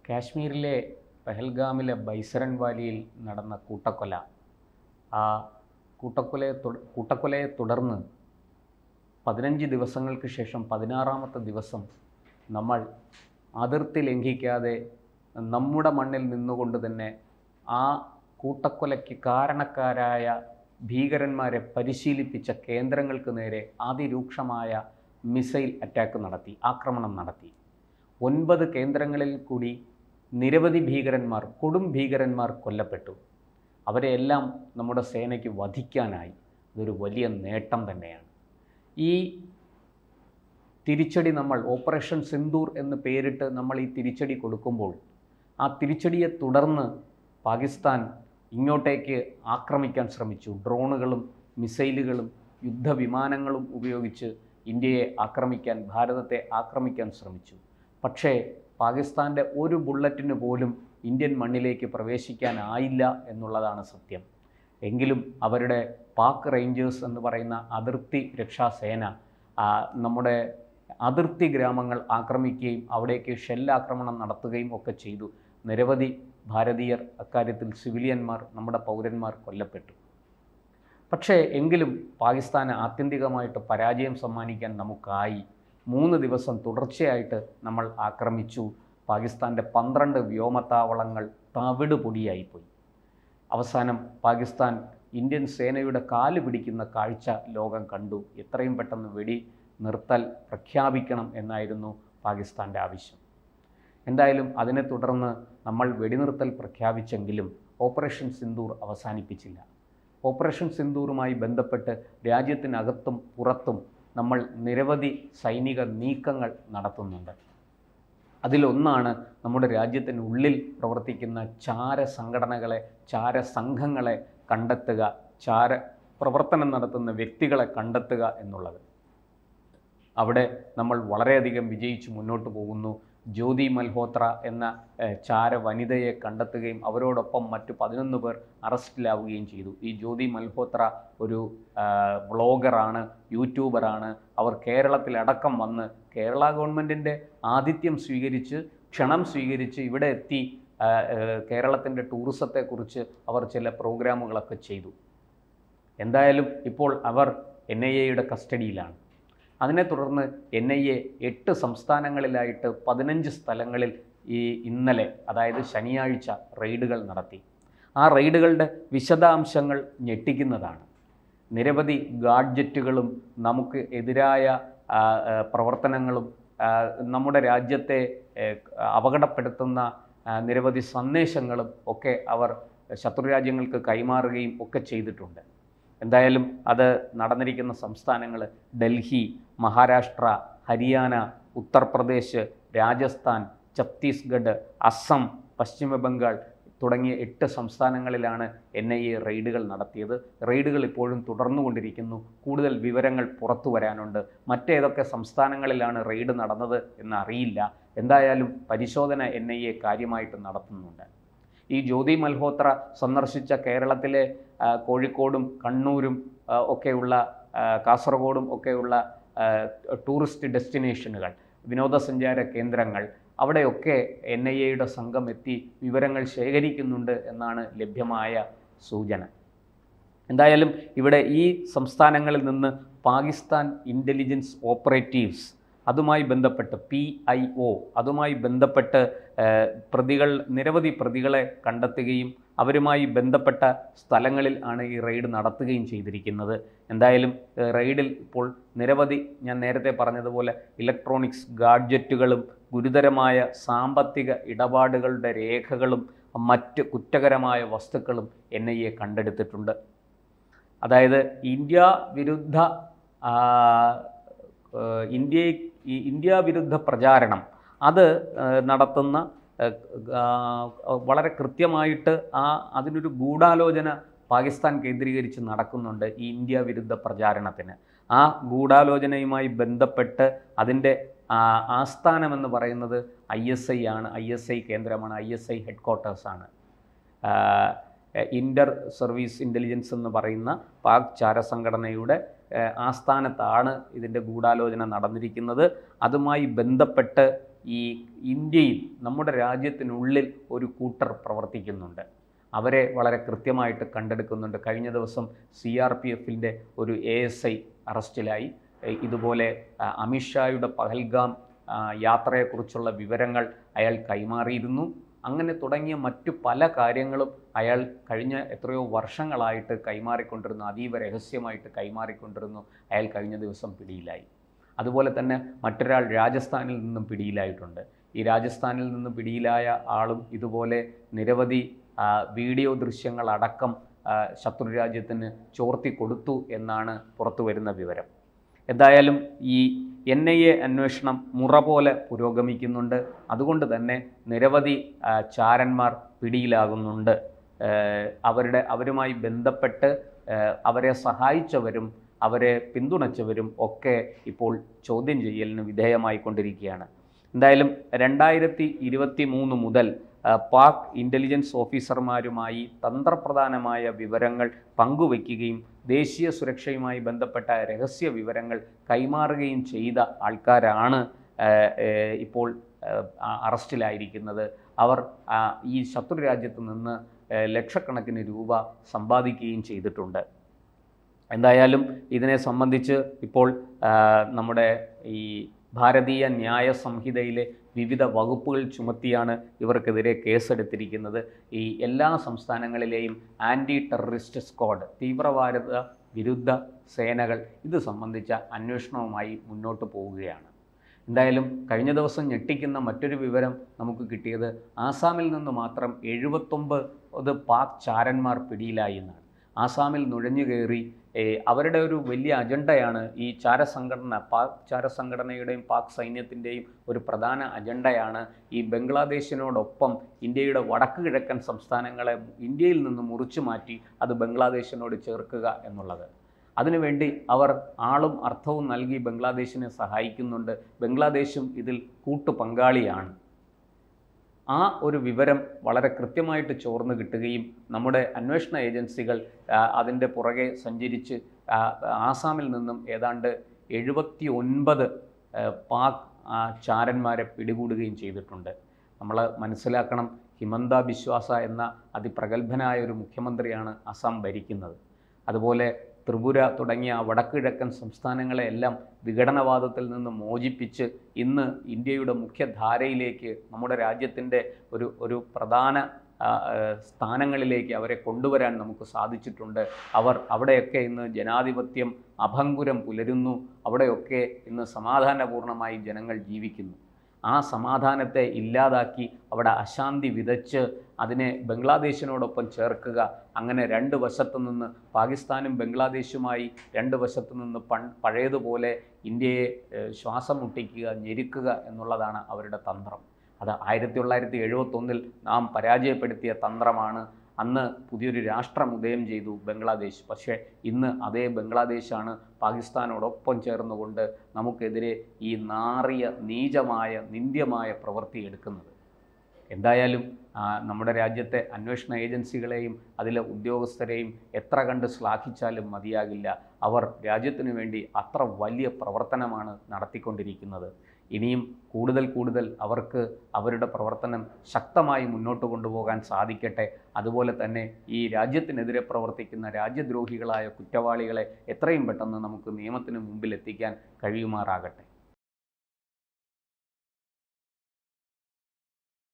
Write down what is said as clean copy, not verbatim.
കാശ്മീരിലെ പെഹൽഗാമിലെ ബൈസരൻ വാലിയിൽ നടന്ന കൂട്ടക്കൊല, ആ കൂട്ടക്കൊലയെ തുടർന്ന് 15 ദിവസങ്ങൾക്ക് ശേഷം 16ാമത്തെ ദിവസം നമ്മൾ അതിർത്തി ലംഘിക്കാതെ നമ്മുടെ മണ്ണിൽ നിന്നുകൊണ്ട് തന്നെ ആ കൂട്ടക്കൊലയ്ക്ക് കാരണക്കാരായ ഭീകരന്മാരെ പരിശീലിപ്പിച്ച കേന്ദ്രങ്ങൾക്ക് നേരെ അതിരൂക്ഷമായ മിസൈൽ അറ്റാക്ക് നടത്തി, ആക്രമണം നടത്തി. 9 കേന്ദ്രങ്ങളിൽ കൂടി നിരവധി ഭീകരന്മാർ, കൊടും ഭീകരന്മാർ കൊല്ലപ്പെട്ടു. അവരെയെല്ലാം നമ്മുടെ സേനയ്ക്ക് വധിക്കാനായി. ഇതൊരു വലിയ നേട്ടം തന്നെയാണ്. ഈ തിരിച്ചടി നമ്മൾ ഓപ്പറേഷൻ സിന്ദൂർ എന്ന് പേരിട്ട് നമ്മൾ ഈ തിരിച്ചടി കൊടുക്കുമ്പോൾ, ആ തിരിച്ചടിയെ തുടർന്ന് പാകിസ്ഥാൻ ഇങ്ങോട്ടേക്ക് ആക്രമിക്കാൻ ശ്രമിച്ചു. ഡ്രോണുകളും മിസൈലുകളും യുദ്ധവിമാനങ്ങളും ഉപയോഗിച്ച് ഇന്ത്യയെ ആക്രമിക്കാൻ, ഭാരതത്തെ ആക്രമിക്കാൻ ശ്രമിച്ചു. പക്ഷേ പാകിസ്ഥാൻ്റെ ഒരു ബുള്ളറ്റിന് പോലും ഇന്ത്യൻ മണ്ണിലേക്ക് പ്രവേശിക്കാനായില്ല എന്നുള്ളതാണ് സത്യം. എങ്കിലും അവരുടെ പാക് റേഞ്ചേഴ്സ് എന്ന് പറയുന്ന അതിർത്തി രക്ഷാസേന നമ്മുടെ അതിർത്തി ഗ്രാമങ്ങൾ ആക്രമിക്കുകയും അവിടേക്ക് ഷെല്ലാക്രമണം നടത്തുകയും ഒക്കെ ചെയ്തു. നിരവധി ഭാരതീയർ, അക്കാര്യത്തിൽ സിവിലിയന്മാർ, നമ്മുടെ പൗരന്മാർ കൊല്ലപ്പെട്ടു. പക്ഷേ എങ്കിലും പാകിസ്ഥാന് ആത്യന്തികമായിട്ട് പരാജയം സമ്മാനിക്കാൻ നമുക്കായി. 3 ദിവസം തുടർച്ചയായിട്ട് നമ്മൾ ആക്രമിച്ചു. പാകിസ്ഥാൻ്റെ 12 വ്യോമത്താവളങ്ങൾ തവിട് പൊടിയായിപ്പോയി. അവസാനം പാകിസ്ഥാൻ ഇന്ത്യൻ സേനയുടെ കാല് പിടിക്കുന്ന കാഴ്ച ലോകം കണ്ടു. എത്രയും പെട്ടെന്ന് വെടി നിർത്തൽ പ്രഖ്യാപിക്കണം എന്നായിരുന്നു പാകിസ്ഥാൻ്റെ ആവശ്യം. എന്തായാലും അതിനെ തുടർന്ന് നമ്മൾ വെടിനിർത്തൽ പ്രഖ്യാപിച്ചെങ്കിലും ഓപ്പറേഷൻ സിന്ദൂർ അവസാനിപ്പിച്ചില്ല. ഓപ്പറേഷൻ സിന്ദൂറുമായി ബന്ധപ്പെട്ട് രാജ്യത്തിനകത്തും പുറത്തും നമ്മൾ നിരവധി സൈനിക നീക്കങ്ങൾ നടത്തുന്നുണ്ട്. അതിലൊന്നാണ് നമ്മുടെ രാജ്യത്തിനുള്ളിൽ പ്രവർത്തിക്കുന്ന ചാരസംഘടനകളെ, ചാരസംഘങ്ങളെ കണ്ടെത്തുക, പ്രവർത്തനം നടത്തുന്ന വ്യക്തികളെ കണ്ടെത്തുക എന്നുള്ളത്. അവിടെ നമ്മൾ വളരെയധികം വിജയിച്ച് മുന്നോട്ട് പോകുന്നു. ജ്യോതി മൽഹോത്ര എന്ന ചാര വനിതയെ കണ്ടെത്തുകയും അവരോടൊപ്പം മറ്റു 11 പേർ അറസ്റ്റിലാവുകയും ചെയ്തു. ഈ ജ്യോതി മൽഹോത്ര ഒരു വ്ളോഗറാണ്, യൂട്യൂബറാണ്. അവർ കേരളത്തിലടക്കം വന്ന് കേരള ഗവൺമെൻറ്റിൻ്റെ ആതിഥ്യം സ്വീകരിച്ച്, ക്ഷണം സ്വീകരിച്ച് ഇവിടെ എത്തി കേരളത്തിൻ്റെ ടൂറിസത്തെക്കുറിച്ച് അവർ ചില പ്രോഗ്രാമുകളൊക്കെ ചെയ്തു. എന്തായാലും ഇപ്പോൾ അവർ NIA കസ്റ്റഡിയിലാണ്. അതിനെ തുടർന്ന് NIA 8 സംസ്ഥാനങ്ങളിലായിട്ട് 15 സ്ഥലങ്ങളിൽ ഇന്നലെ, അതായത് ശനിയാഴ്ച റെയ്ഡുകൾ നടത്തി. ആ റെയ്ഡുകളുടെ വിശദാംശങ്ങൾ ഞെട്ടിക്കുന്നതാണ്. നിരവധി ഗാഡ്ജറ്റുകളും നമുക്ക് എതിരായ പ്രവർത്തനങ്ങളും നമ്മുടെ രാജ്യത്തെ അപകടപ്പെടുത്തുന്ന നിരവധി സന്ദേശങ്ങളും ഒക്കെ അവർ ശത്രുരാജ്യങ്ങൾക്ക് കൈമാറുകയും ഒക്കെ ചെയ്തിട്ടുണ്ട്. എന്തായാലും അത് നടന്നിരിക്കുന്ന സംസ്ഥാനങ്ങൾ ഡൽഹി, മഹാരാഷ്ട്ര, ഹരിയാന, ഉത്തർപ്രദേശ്, രാജസ്ഥാൻ, ഛത്തീസ്ഗഡ്, അസം, പശ്ചിമ ബംഗാൾ തുടങ്ങിയ 8 സംസ്ഥാനങ്ങളിലാണ് NIA റെയ്ഡുകൾ നടത്തിയത്. റെയ്ഡുകൾ ഇപ്പോഴും തുടർന്നുകൊണ്ടിരിക്കുന്നു. കൂടുതൽ വിവരങ്ങൾ പുറത്തു വരാനുണ്ട്. മറ്റേതൊക്കെ സംസ്ഥാനങ്ങളിലാണ് റെയ്ഡ് നടന്നത് എന്നറിയില്ല. എന്തായാലും പരിശോധന NIA കാര്യമായിട്ട് നടത്തുന്നുണ്ട്. ഈ ജ്യോതി മൽഹോത്ര സന്ദർശിച്ച കേരളത്തിലെ കോഴിക്കോടും കണ്ണൂരും ഒക്കെയുള്ള, കാസർഗോഡും ഒക്കെയുള്ള ടൂറിസ്റ്റ് ഡെസ്റ്റിനേഷനുകൾ, വിനോദസഞ്ചാര കേന്ദ്രങ്ങൾ, അവിടെയൊക്കെ NIA സംഘം എത്തി വിവരങ്ങൾ ശേഖരിക്കുന്നുണ്ട് എന്നാണ് ലഭ്യമായ സൂചന. എന്തായാലും ഇവിടെ ഈ സംസ്ഥാനങ്ങളിൽ നിന്ന് പാകിസ്ഥാൻ ഇൻ്റലിജൻസ് ഓപ്പറേറ്റീവ്സ്, അതുമായി ബന്ധപ്പെട്ട് PIO, അതുമായി ബന്ധപ്പെട്ട് നിരവധി പ്രതികളെ കണ്ടെത്തുകയും അവരുമായി ബന്ധപ്പെട്ട സ്ഥലങ്ങളിൽ ആണ് ഈ റെയ്ഡ് നടത്തുകയും ചെയ്തിരിക്കുന്നത്. എന്തായാലും റെയ്ഡിൽ ഇപ്പോൾ നിരവധി, ഞാൻ നേരത്തെ പറഞ്ഞതുപോലെ ഇലക്ട്രോണിക്സ് ഗാഡ്ജറ്റുകളും ഗുരുതരമായ സാമ്പത്തിക ഇടപാടുകളുടെ രേഖകളും മറ്റ് കുറ്റകരമായ വസ്തുക്കളും NIA കണ്ടെടുത്തിട്ടുണ്ട്. അതായത് ഇന്ത്യ വിരുദ്ധ പ്രചാരണം അത് നടത്തുന്ന വളരെ കൃത്യമായിട്ട് അതിനൊരു ഗൂഢാലോചന പാകിസ്ഥാൻ കേന്ദ്രീകരിച്ച് നടക്കുന്നുണ്ട് ഈ ഇന്ത്യ വിരുദ്ധ പ്രചാരണത്തിന്. ആ ഗൂഢാലോചനയുമായി ബന്ധപ്പെട്ട് അതിൻ്റെ ആസ്ഥാനമെന്ന് പറയുന്നത് ISI ആണ്, ISI കേന്ദ്രമാണ്, ISI ഹെഡ്ക്വാർട്ടേഴ്സാണ്. ഇൻ്റർ സർവീസ് ഇൻ്റലിജൻസ് എന്ന് പറയുന്ന പാക് ചാരസംഘടനയുടെ ആസ്ഥാനത്താണ് ഇതിൻ്റെ ഗൂഢാലോചന നടന്നിരിക്കുന്നത്. അതുമായി ബന്ധപ്പെട്ട് ഈ ഇന്ത്യയിൽ നമ്മുടെ രാജ്യത്തിനുള്ളിൽ ഒരു കൂട്ടർ പ്രവർത്തിക്കുന്നുണ്ട്. അവരെ വളരെ കൃത്യമായിട്ട് കണ്ടെടുക്കുന്നുണ്ട്. കഴിഞ്ഞ ദിവസം CRPFൻ്റെ ഒരു ASI അറസ്റ്റിലായി. ഇതുപോലെ അമിത്ഷായുടെ പഹൽഗാം യാത്രയെക്കുറിച്ചുള്ള വിവരങ്ങൾ അയാൾ കൈമാറിയിരുന്നു. അങ്ങനെ തുടങ്ങിയ മറ്റു പല കാര്യങ്ങളും അയാൾ കഴിഞ്ഞ എത്രയോ വർഷങ്ങളായിട്ട് കൈമാറിക്കൊണ്ടിരുന്നു, അതീവ രഹസ്യമായിട്ട് കൈമാറിക്കൊണ്ടിരുന്നു. അയാൾ കഴിഞ്ഞ ദിവസം പിടിയിലായി. അതുപോലെ തന്നെ മറ്റൊരാൾ രാജസ്ഥാനിൽ നിന്നും പിടിയിലായിട്ടുണ്ട്. ഈ രാജസ്ഥാനിൽ നിന്ന് പിടിയിലായ ആളും ഇതുപോലെ നിരവധി വീഡിയോ ദൃശ്യങ്ങളടക്കം ശത്രുരാജ്യത്തിന് ചോർത്തി കൊടുത്തു എന്നാണ് പുറത്തു വരുന്ന വിവരം. എന്തായാലും ഈ NIA അന്വേഷണം മുറ പോലെ പുരോഗമിക്കുന്നുണ്ട്. അതുകൊണ്ട് തന്നെ നിരവധി ചാരന്മാർ പിടിയിലാകുന്നുണ്ട്. അവരുമായി ബന്ധപ്പെട്ട് അവരെ സഹായിച്ചവരും അവരെ പിന്തുണച്ചവരും ഒക്കെ ഇപ്പോൾ ചോദ്യം ചെയ്യലിന് വിധേയമായിക്കൊണ്ടിരിക്കുകയാണ്. എന്തായാലും 2023 മുതൽ പാക് ഇൻ്റലിജൻസ് ഓഫീസർമാരുമായി തന്ത്രപ്രധാനമായ വിവരങ്ങൾ പങ്കുവയ്ക്കുകയും ദേശീയ സുരക്ഷയുമായി ബന്ധപ്പെട്ട രഹസ്യ വിവരങ്ങൾ കൈമാറുകയും ചെയ്ത ആൾക്കാരാണ് ഇപ്പോൾ അറസ്റ്റിലായിരിക്കുന്നത്. അവർ ഈ ശത്രു രാജ്യത്ത് നിന്ന് ലക്ഷക്കണക്കിന് രൂപ സമ്പാദിക്കുകയും ചെയ്തിട്ടുണ്ട്. എന്തായാലും ഇതിനെ സംബന്ധിച്ച് ഇപ്പോൾ നമ്മുടെ ഈ ഭാരതീയ ന്യായ സംഹിതയിലെ വിവിധ വകുപ്പുകൾ ചുമത്തിയാണ് ഇവർക്കെതിരെ കേസെടുത്തിരിക്കുന്നത്. ഈ എല്ലാ സംസ്ഥാനങ്ങളിലെയും ആൻറ്റി ടെററിസ്റ്റ് സ്ക്വാഡ്, തീവ്രവാദ വിരുദ്ധ സേനകൾ ഇത് സംബന്ധിച്ച അന്വേഷണവുമായി മുന്നോട്ട് പോവുകയാണ്. എന്തായാലും കഴിഞ്ഞ ദിവസം ഞെട്ടിക്കുന്ന മറ്റൊരു വിവരം നമുക്ക് കിട്ടിയത് ആസാമിൽ നിന്ന് മാത്രം 79 പാക് ചാരന്മാർ പിടിയിലായി എന്നാണ്. ആസാമിൽ നുഴഞ്ഞു കയറി അവരുടെ ഒരു വലിയ അജണ്ടയാണ് ഈ ചാരസംഘടന. പാക് ചാരസംഘടനയുടെയും പാക് സൈന്യത്തിൻ്റെയും ഒരു പ്രധാന അജണ്ടയാണ് ഈ ബംഗ്ലാദേശിനോടൊപ്പം ഇന്ത്യയുടെ വടക്ക് കിഴക്കൻ സംസ്ഥാനങ്ങളെ ഇന്ത്യയിൽ നിന്ന് മുറിച്ചു മാറ്റി അത് ബംഗ്ലാദേശിനോട് ചേർക്കുക എന്നുള്ളത്. അതിനുവേണ്ടി അവർ ആളും അർത്ഥവും നൽകി ബംഗ്ലാദേശിനെ സഹായിക്കുന്നുണ്ട്. ബംഗ്ലാദേശും ഇതിൽ കൂട്ടുപങ്കാളിയാണ്. ആ ഒരു വിവരം വളരെ കൃത്യമായിട്ട് ചോർന്ന് കിട്ടുകയും നമ്മുടെ അന്വേഷണ ഏജൻസികൾ അതിൻ്റെ പുറകെ സഞ്ചരിച്ച് ആസാമിൽ നിന്നും ഏതാണ്ട് 79 പാക് ചാരന്മാരെ പിടികൂടുകയും ചെയ്തിട്ടുണ്ട്. നമ്മൾ മനസ്സിലാക്കണം, ഹിമന്ത ബിശ്വാസ എന്ന അതിപ്രഗത്ഭനായ ഒരു മുഖ്യമന്ത്രിയാണ് അസം ഭരിക്കുന്നത്. അതുപോലെ ത്രിപുര തുടങ്ങിയ വടക്ക് കിഴക്കൻ സംസ്ഥാനങ്ങളെയെല്ലാം വിഘടനവാദത്തിൽ നിന്ന് മോചിപ്പിച്ച് ഇന്ന് ഇന്ത്യയുടെ മുഖ്യധാരയിലേക്ക് നമ്മുടെ രാജ്യത്തിൻ്റെ ഒരു പ്രധാന സ്ഥാനങ്ങളിലേക്ക് അവരെ കൊണ്ടുവരാൻ നമുക്ക് സാധിച്ചിട്ടുണ്ട്. അവിടെയൊക്കെ ഇന്ന് ജനാധിപത്യം അഭംഗുരം പുലരുന്നു. അവിടെയൊക്കെ ഇന്ന് സമാധാനപൂർണ്ണമായി ജനങ്ങൾ ജീവിക്കുന്നു. ആ സമാധാനത്തെ ഇല്ലാതാക്കി അവിടെ അശാന്തി വിതച്ച് അതിനെ ബംഗ്ലാദേശിനോടൊപ്പം ചേർക്കുക, അങ്ങനെ രണ്ട് വശത്തു നിന്ന് പാകിസ്ഥാനും ബംഗ്ലാദേശുമായി രണ്ട് വശത്തു നിന്ന് പഴയതുപോലെ ഇന്ത്യയെ ശ്വാസം മുട്ടിക്കുക, ഞെരുക്കുക എന്നുള്ളതാണ് അവരുടെ തന്ത്രം. അത് 1971 നാം പരാജയപ്പെടുത്തിയ തന്ത്രമാണ്. അന്ന് പുതിയൊരു രാഷ്ട്രം ഉദയം ചെയ്തു ബംഗ്ലാദേശ്. പക്ഷേ ഇന്ന് അതേ ബംഗ്ലാദേശാണ് പാകിസ്ഥാനോടൊപ്പം ചേർന്നുകൊണ്ട് നമുക്കെതിരെ ഈ നാറിയ നീചമായ നിന്ദ്യമായ പ്രവൃത്തി എടുക്കുന്നത്. എന്തായാലും നമ്മുടെ രാജ്യത്തെ അന്വേഷണ ഏജൻസികളെയും അതിലെ ഉദ്യോഗസ്ഥരെയും എത്ര കണ്ട് ശ്ലാഘിച്ചാലും മതിയാകില്ല. അവർ രാജ്യത്തിനു വേണ്ടി അത്ര വലിയ പ്രവർത്തനമാണ് നടത്തിക്കൊണ്ടിരിക്കുന്നത്. ഇനിയും കൂടുതൽ അവർക്ക് അവരുടെ പ്രവർത്തനം ശക്തമായി മുന്നോട്ട് കൊണ്ടുപോകാൻ സാധിക്കട്ടെ. അതുപോലെ തന്നെ ഈ രാജ്യത്തിനെതിരെ പ്രവർത്തിക്കുന്ന രാജ്യദ്രോഹികളായ കുറ്റവാളികളെ എത്രയും പെട്ടെന്ന് നമുക്ക് നിയമത്തിന് മുമ്പിൽ എത്തിക്കാൻ കഴിയുമാറാകട്ടെ.